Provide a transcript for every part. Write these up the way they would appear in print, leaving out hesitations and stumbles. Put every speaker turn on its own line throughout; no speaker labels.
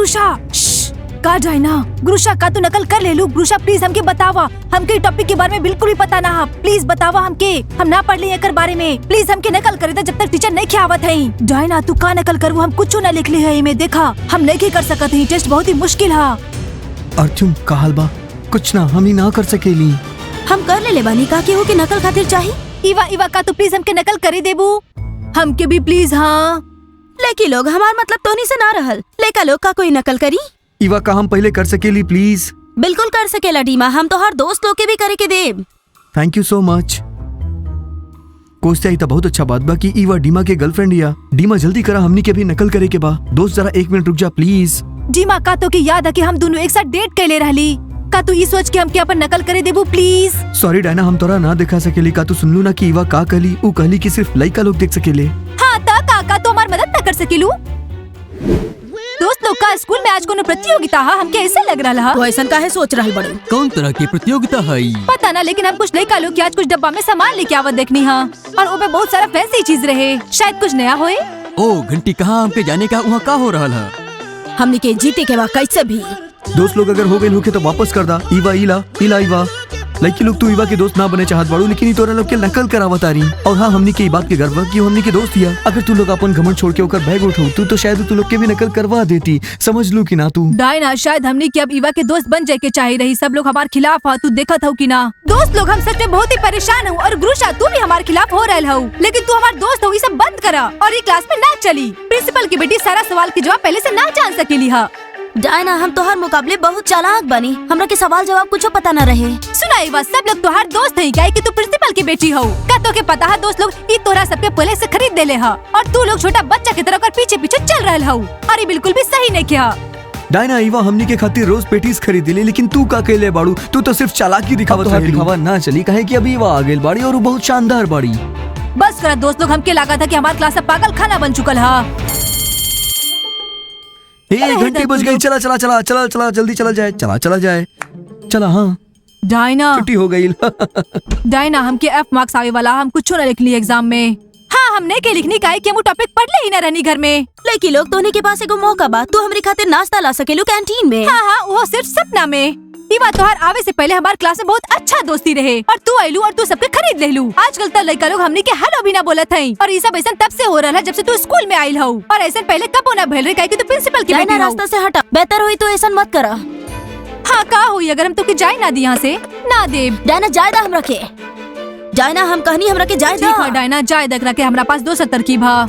गुरुशा का डायना, गुरुशा का तू नकल कर ले लू। गुरुशा प्लीज हमके बतावा, हमके टॉपिक के बारे में बिल्कुल भी पता ना। प्लीज बतावा हमके, हम ना पढ़ ली एकर बारे में। प्लीज हमके नकल करे जब तक टीचर नहीं खियावत है। डायना तू का नकल करू, हम कुछ ना लिख ली है में। देखा हम नहीं कर सकत है, टेस्ट बहुत ही मुश्किल है।
अर्जुन कहल बा कुछ ना हम ही ना कर सकेली।
हम कर ले बानी का केहू के नकल खातिर चाही।
इवा का तू प्लीज हमके नकल करे देबू, हमके भी प्लीज। हाँ
लेकिन लोग हमार मतलब तोहनी से ना रहल, लेका लोग का कोई नकल करी।
इवा का हम पहले कर सकेली प्लीज।
बिल्कुल कर सकेला डीमा, हम तो हर दोस्त लोग के भी करे के देब।
Thank you so much. Costa ही तो बहुत अच्छा बात बा कि इवा डीमा के गर्लफ्रेंड या। डीमा जल्दी करा, हमनी के भी नकल करे के बा। दोस्त जरा 1 मिनट रुक जा प्लीज।
डीमा का तो की याद है कि हम दोनों एक साथ डेट कैले रहली। का तू ये सोच के हमके अपन नकल करे देबू प्लीज।
सॉरी डायना, हम तोरा ना दिखा सकेली। का तू सुनलू ना कि इवा का कहली? ऊ कहली कि सिर्फ लड़का लोग देख सकेले।
हाँ का तो हमार मदद ना कर सकेलू। दोस्त लोग का स्कूल में आज कोनो प्रतियोगिता है, हमके ऐसे लग रहा है।
तो ऐसा काहे सोच रहल बड़े?
कौन तरह की प्रतियोगिता है?
पता ना, लेकिन हम कुछ लड़का लोग आज कुछ डब्बा में सामान लेके आवत देखनी है और वो बहुत सारा फैंसी चीज रहे। शायद कुछ नया होए।
ओ घंटी, कहाँ हमके जाने का वहाँ का हो रहा है?
हमनी के जीते के बाद कैसे भी
दोस्त लोग अगर हो गए होके तो वापस कर दा। इवा इला लड़की लोग तू इवा के दोस्त ना बने चाहत बाड़ू, लेकिन तोरा लोग के नकल करावत आ रही। और हाँ, हमनी के बात के गर्व कि हमनी के दोस्त हिया। अगर तू लोग अपन घमंड छोड़ के ओकर बैग उठाऊ तू तो शायद तू लोग के भी नकल करवा देती। समझ लू कि ना तू?
डायना शायद हमनी के अब इवा के दोस्त बन जाए के चाहे रही। सब लोग हमारे खिलाफ है, तू देखत हो कि ना? दोस्त लोग हम सच में बहुत ही परेशान हूँ। और गुरुशा तू भी हमारे खिलाफ हो रहा हो, लेकिन तू हमारे दोस्त हो, ये सब बंद करा और ये क्लास में ना चली। प्रिंसिपल की बेटी सारा सवाल के जवाब पहले से ना जान सकेली है।
डायना, हम तोहर मुकाबले बहुत चालाक बनी, हमरा के सवाल जवाब कुछ पता न रहे।
सुना इवा, सब लोग तोहार दोस्त है क्या कि तू प्रिंसिपल की बेटी हो? का तो के पता है दोस्त लोग ये तोरा सबके पहले से खरीद देले है और तू लोग छोटा बच्चा की तरह पीछे पीछे चल रहा हो। अरे बिल्कुल भी सही नहीं किया।
डायना, इवा हमनी के खातिर रोज पेटीज खरीद ले, लेकिन तू का केले बाड़ू? तू तो सिर्फ चालाकी दिखावत है। दिखावा ना चली कहे कि अभी इवा आ गेल बाड़ी और बहुत शानदार बाड़ी।
बस करा दोस्त लोग, हमके लगा था कि हमारा क्लास अब पागल खाना बन चुकल है।
घंटी बज गई। चला जल्दी चला जाए। चला। हाँ
डायना,
छुट्टी हो गई।
डायना हमके F मार्क्स आवे वाला, हम कुछ ना लिख ली एग्जाम में। हाँ हमने के लिखनी का है कि हम टॉपिक पढ़ ले ही ना रहनी घर में।
लेकिन लोग तोहनी के पास एगो मौका बा, तू हमरी खातिर नाश्ता ला सकेलू कैंटीन में।
हाँ वो सिर्फ सपना में। इवा तोहार आवे से पहले हमारे क्लास में बहुत अच्छा दोस्ती रहे और तू आइलू और तू सबके खरीद ले लू। आजकल तो लड़का लोग हमनी के हेलो भी ना बोलत हैं और ये सब ऐसा तब से हो रहा है जब से तू स्कूल में आइल हो। और ऐसा पहले कब होना भेल रहे काहे कि तू प्रिंसिपल की बेटी हो।
रास्ता से हटा, बेहतर हुई तो ऐसा मत करा।
हाँ का हुई अगर हम तो के जाए ना दी यहाँ से? ना दे
डायना, जायदा हम रखे। डायना, हम कहनी हमरा के जायदा।
ठीक है डायना, जायदा रखे। हमरा पास दोसर तरकीब है।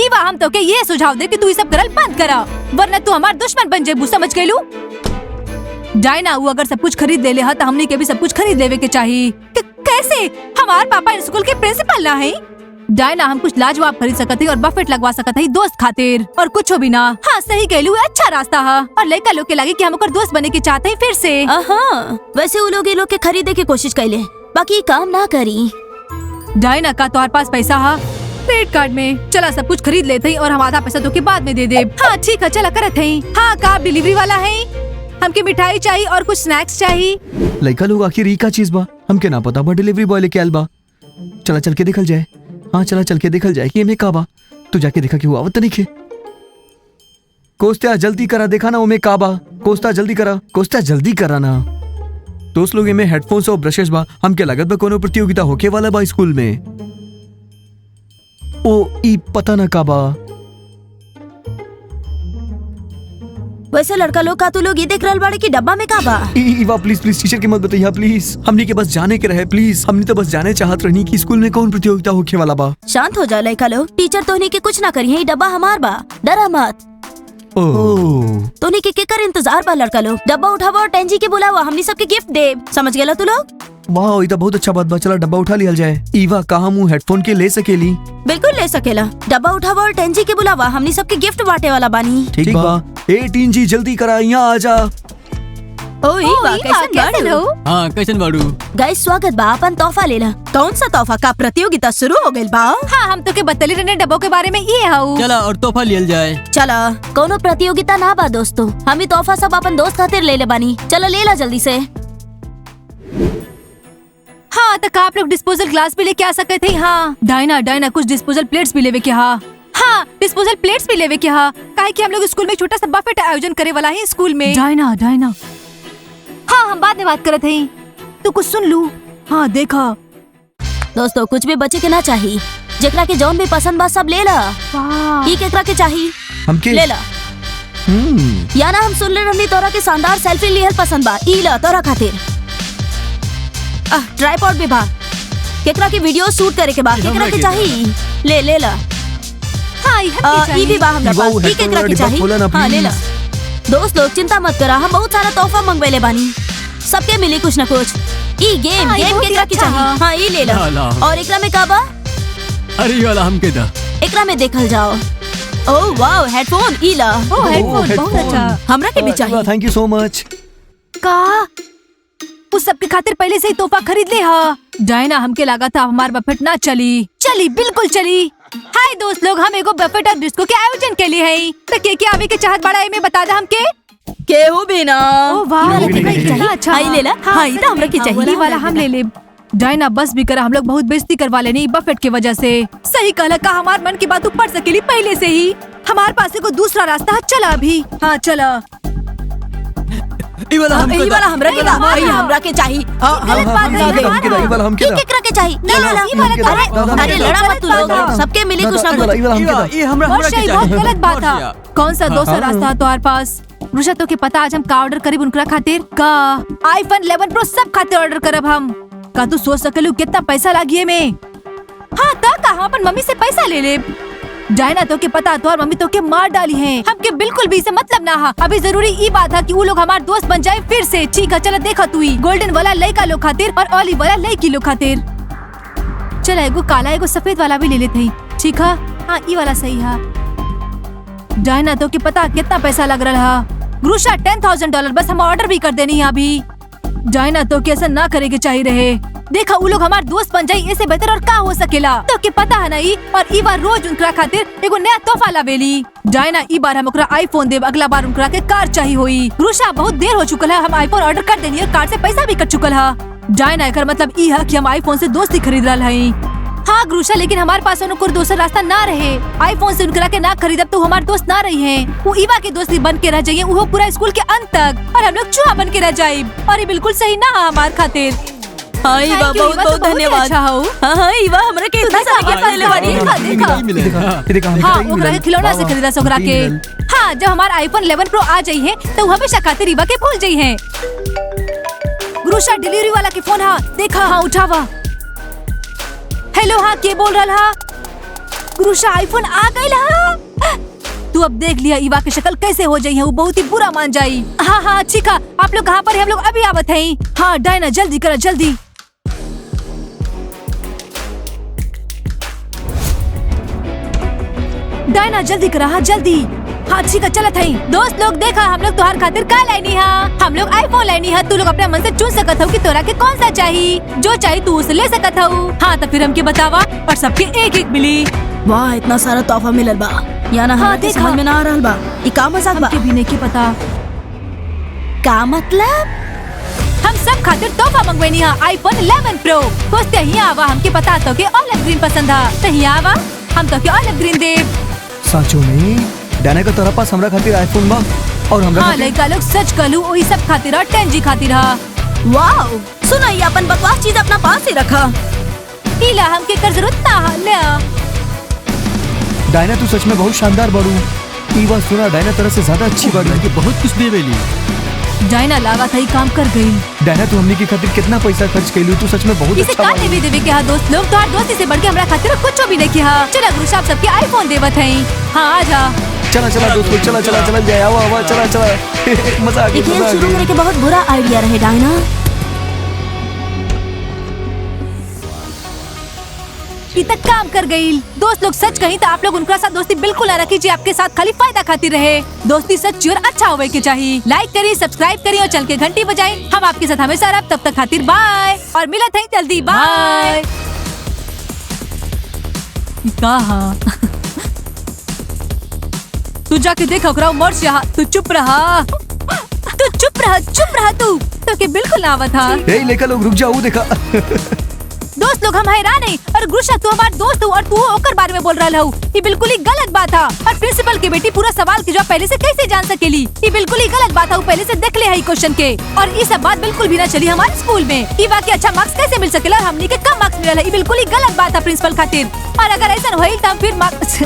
इवा हम तो के ये सुझाव दे कि तू ये सब करल बंद करा, वरना तू हमार दुश्मन बन जेबू। समझ गइलू? डायना, वो अगर सब कुछ खरीद ले है तो हमने के भी सब कुछ खरीद लेवे के चाहिए। कैसे? हमारे पापा स्कूल के प्रिंसिपल ना है। डायना, हम कुछ लाजवाब खरीद सकत है और बफेट लगवा सकत है दोस्त खातिर और कुछ भी ना। हाँ सही कहलू, अच्छा रास्ता है और लड़का लोग के लगे कि हम ओकर दोस्त बने के चाहते हैं फिर से।
वैसे वो लोग ये लोग के खरीदे की कोशिश कैले, बाकी काम ना करी।
डायना का तुम्हारे पास पैसा है क्रेडिट कार्ड में? चला सब कुछ खरीद लेते हैं और हम आधा पैसा तो के बाद में दे दे। हाँ ठीक है, चला करत है। हाँ का डिलीवरी वाला है? हमके मिठाई चाहिए और कुछ स्नैक्स चाहिए।
लड़का लोग आखिर ई का चीज बा हमके ना पता बा। डिलीवरी बॉय लेके आयल बा। चला चल के देखल जाए। हाँ चला चल के देखल जाए कि एमे का बा। तू जाके देखा कि हुआ आवत नहीं खे। कोस्ता जल्दी करा, देखा ना ओमे का बा। कोस्ता जल्दी करा ना। दोस्त लोग एमे हेडफोन्स और ब्रशेस बा। हमके लागत बा कोनो प्रतियोगिता होके वाला बा स्कूल में। ओ ई पता ना का बा।
वैसे लड़का लोग का तू लोग ये देख रहल बाड़े कि डब्बा में का बा?
इवा प्लीज टीचर की मत बताइए प्लीज। हमनी के बस जाने के रहे प्लीज। हमनी तो बस जाने चाहत रहनी कि स्कूल में कौन प्रतियोगिता होके वाला बा।
शांत हो जा लड़का लोग, टीचर तोहनी के कुछ ना करी है, डब्बा हमार बा, डरा मत। तोहनी के केकर इंतजार बा लड़का लोग। डब्बा उठावा और टेंजी के बुलावा, हमनी सबके गिफ्ट दे। समझ गेला तू लोग?
वाह, ये तो बहुत अच्छा बात बा। चला डब्बा उठा लिया जाए। इवा कहाँ मुँह हेडफोन के ले सकेली?
बिल्कुल ले सकेला। डब्बा उठावा और टेंजी के बुलावा, हमनी सबके गिफ्ट बांटे वाला बानी।
ठीक बा। ए टींजी जल्दी करा, यहाँ आ जा।
कैसन हो?
हाँ कैसन बाड़ू?
गाइस स्वागत बा, अपन तोहफा लेला। कौन सा तोहफा? का प्रतियोगिता शुरू हो गइल बा?
हाँ हम तो के बतली रहने डब्बों के बारे में ये हाउ।
चला और तोहफा लियल जाए।
चला, कोनो प्रतियोगिता ना बा दोस्तों, हम ही तोहफा सब अपन दोस्त खातिर ले ले बानी। चलो ले ला जल्दी से।
हाँ तक आप लोग डिस्पोजल ग्लास भी लेके आ सकते थे। हाँ डायना कुछ डिस्पोजल प्लेट्स भी लेवे के। हाँ डिस्पोजल प्लेट्स भी लेवे के हा काहे कि हम लोग स्कूल में छोटा सा बफेट आयोजन करे वाला है स्कूल में। डायना डायना हाँ हम बाद में बात करत हई, तू कुछ सुन लू। हाँ देखा
दोस्तों कुछ भी बचे के ना चाहिए, जेकरा के जौन भी पसंद बा सब ले ला। ई केकरा के चाहिए
हमके
ले ला। या ना हम सुन ले रहनी तोरा के शानदार सेल्फी लिहल पसंद बा, ई ला तोरा खातिर। ट्राइपॉड भी बा, केकरा के वीडियो शूट करे के बा, केकरा के चाहिए ले ले ला।
हाँ
ई भी बा हमरा पास, ई केकरा के चाहिए हाँ ले ला। दोस्त लोग चिंता मत करा, हम बहुत सारा तोहफा मंगवेले बानी, सबके मिली कुछ न कुछ। ई गेम गेम केकरा के चाहिए हाँ ई ले ला। और एकरा में का बा?
अरे ये वाला हमके दा।
एकरा में देखल जाओ। ओह वाओ हेडफोन ई ला।
ओह हेडफोन बहुत अच्छा,
हमरा के भी चाहिए।
Thank you so much.
का उस सब के खातिर पहले से ही तोहफा खरीद ले हा। डायना हमके लगा था हमार बफेट ना चली, चली बिल्कुल चली। हाय दोस्त लोग, हम एगो बफेट और डिस्को के आयोजन के लिए है, तो के आवे के चाहत बड़ा में बता दा हमके।
केहू भी ना।
ओ वाह
कितना अच्छा। हाँ ले ला हाँ ई हमरा के चाहिए,
ये वाला हम ले ले। डायना बस भी करा, हम लोग बहुत बेइज्जती करवा लेनी बफेट की वजह से। सही कहला का हमार मन की बात पढ़ सकेली पहले से ही। हमारे पास को दूसरा रास्ता है, चला अभी। हाँ चला।
ये वाला हमको दा।
हमरा के दा, ई हमरा के चाहिए।
गलत बात है
ई केकरा के चाहिए ले ला। अरे लड़ा मत तू लोग, सबके मिली कुछ ना कुछ।
ये हमरा
वर्षा,
के
ये
चाहिए।
बहुत गलत बात है। कौन सा दूसरा रास्ता है तुम्हारे पास? रुषा तो के पता आज हम का ऑर्डर करीब उनकरा खातिर का आईफोन 11 प्रो सब खातिर ऑर्डर करब हम। का तू सोच सकलू कितना पैसा लागी में? हाँ ता का हम अपन मम्मी से पैसा ले ले। डायना तो के पता तो और मम्मी तो के मार डाली है, हमके बिल्कुल भी इसे मतलब ना हा। अभी जरूरी ई बात है कि वो लोग हमारे दोस्त बन जाए फिर से। ठीक है चलो देखा तू ही गोल्डन वाला लड़का लोग खातिर और ऑलिव वाला लड़की लोग खातिर। चल एगो काला एगो सफेद वाला भी ले लेते हैं। ठीक है हाँ ई वाला सही है। डायना तो के पता कितना पैसा लग रहा है? रुषा $10,000 बस हम ऑर्डर भी कर देनी है अभी। डायना तो के ऐसा ना करे के चाहिए रहे। देखा वो लोग हमारे दोस्त बन जाये, इससे बेहतर और का हो सकेला? तो के पता है ना ई और ई बार रोज उनकरा खातिर एगो नया तोहफा लावेली। डायना ई बार हम ओकरा आईफोन देब, अगला बार उनकरा के कार चाहिए होई। रुषा बहुत देर हो चुकल है, हम आईफोन ऑर्डर कर देनी और कार से पैसा भी कट चुकल है। डायना एकर मतलब ई है कि हम आईफोन से दोस्ती खरीद रहा है। हाँ ग्रुषा, लेकिन हमारे पास कोई दूसरा रास्ता ना रहे। आईफोन से उनकरा के ना खरीदब तो हमारे दोस्त ना रही हैं। वो ईवा के दोस्ती बन के रह जाइए, वो पूरा स्कूल के अंत तक, और हम लोग चूहा बन के रह जाये। और ये बिल्कुल सही ना है हमारे खातिर।
हाँ ईवा बहुत बहुत धन्यवाद। हाँ ईवा हमरा के इतना सारा गिफ्ट ले बानी।
हाँ ओकरा के खिलौना से खरीदा ओकरा के। हाँ जब हमारा आईफोन 11 प्रो आ जाई है तो हमेशा खातिर ईवा के भूल जाई है। ग्रुषा डिलीवरी वाला के फोन हाँ देखा हाँ उठावा। हेलो हाँ के बोल रहा हा? ग्रुषा आईफोन आ गई ला। तू अब देख लिया ईवा की शक्ल कैसे हो जाई है, वो बहुत ही बुरा मान जाई। हाँ हाँ ठीक है, आप लोग कहाँ पर हैं? हम लोग अभी आवत हैं। हाँ डायना जल्दी करो जल्दी। डायना जल्दी करा हाँ जल्दी। हाँ ठीक है चलत है। दोस्त लोग देखा हम लोग तुम्हारे खातिर का लाइनी है? हम लोग आईफोन लाइनी है। तू लोग अपने मन से चुन सकत हो कि तोरा के कौन सा चाहिए, जो चाहिए तू उसे ले सकत हो। हाँ तो फिर हमके बतावा और सबके एक एक मिली।
वाह इतना सारा तोहफा मिलल बा, या ना हमरा के समझ में ना आ रहल बा। ई का मजाक बा?
हमके भी नहीं के पता
का मतलब?
हम सब खातिर तोहफा मंगवेनी है आईफोन 11 प्रो। दोस्त ही आवा, हमके पता तो के ऑलिव ग्रीन पसंद है, तो ही आवा हम तो के ऑलिव ग्रीन देव।
साचो में डायना का तोरा पास हमरा खातिर आईफोन बा और हमरा
हाँ लड़का लोग सच कलू वही सब खातिर और टेंजी खातिर हा।
वाओ सुना ये अपन बकवास चीज अपना पास ही रखा।
इला हमके कर जरूरत ना है ले।
डायना तू सच में बहुत शानदार बारू। ई बात सुना, डायना तरह से ज्यादा अच्छी बारू
कि बहुत कुछ देवेली।
डायना लागा था ही काम कर गई।
डायना तू हमने की खातिर कितना पैसा खर्च कैलू, तू सच में बहुत
इसे
अच्छा
का
बारू।
देवे के हाँ दोस्त लोग, तो दोस्ती से बढ़ के हमरा खातिर कुछ भी नहीं किया। चला ग्रुषा आप सबके आईफोन देवत हैं। हाँ आजा
चला चला दोस्तों चला चला चला जाए आवा आवा चला चला मजा आ
ये
गया
खेल शुरू करे के बहुत बुरा आइडिया रहे डायना।
तक काम कर गई। दोस्त लोग सच कहीं तो आप लोग उनका साथ दोस्ती बिल्कुल ना रखी, आपके साथ खाली फायदा खाती रहे। दोस्ती सच्ची और अच्छा होवे के चाहिए। लाइक करिए, सब्सक्राइब करिए और चल के घंटी बजाएं। हम आपके साथ हमेशा रह, तब तक खातिर बाय और मिलत हैं जल्दी बाय। कहा तू जाके देखा ओकरा मर्च यहाँ, तू चुप रहा, तू चुप रहा तू तो के बिल्कुल ना आवत था।
ए लेकर लोग रुक जाओ देखा
दोस्त लोग हम हैरान है और गुरशा तू हमार दोस्त हो और तू ओकर बारे में बोल रहा हूँ। ये बिल्कुल ही गलत बात है और प्रिंसिपल की बेटी पूरा सवाल के जवाब पहले से कैसे जान सकेली? ये बिल्कुल ही गलत बात है, पहले से देख ले है क्वेश्चन के। और ये सब बात बिल्कुल भी ना चली हमारे स्कूल में। ये बाकी अच्छा मार्क्स कैसे मिल सकेला और हमनी के कम मार्क्स मिला है? ये बिल्कुल ही गलत बात है प्रिंसिपल खातिर। और अगर ऐसा होइल तो हम फिर मार्क्स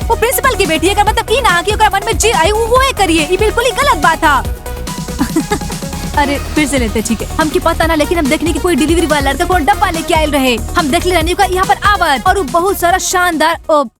वो प्रिंसिपल की बेटी है का मतलब ई ना कि ओकरा मन में जी आई वो करिए। ये बिल्कुल ही गलत बात है। अरे फिर से लेते ठीक है, हमकी पता ना, लेकिन हम देखने की कोई डिलीवरी वाला लड़का को डब्बा लेके आयल रहे। हम देख ले रानी का यहाँ पर आवत और वो बहुत सारा शानदार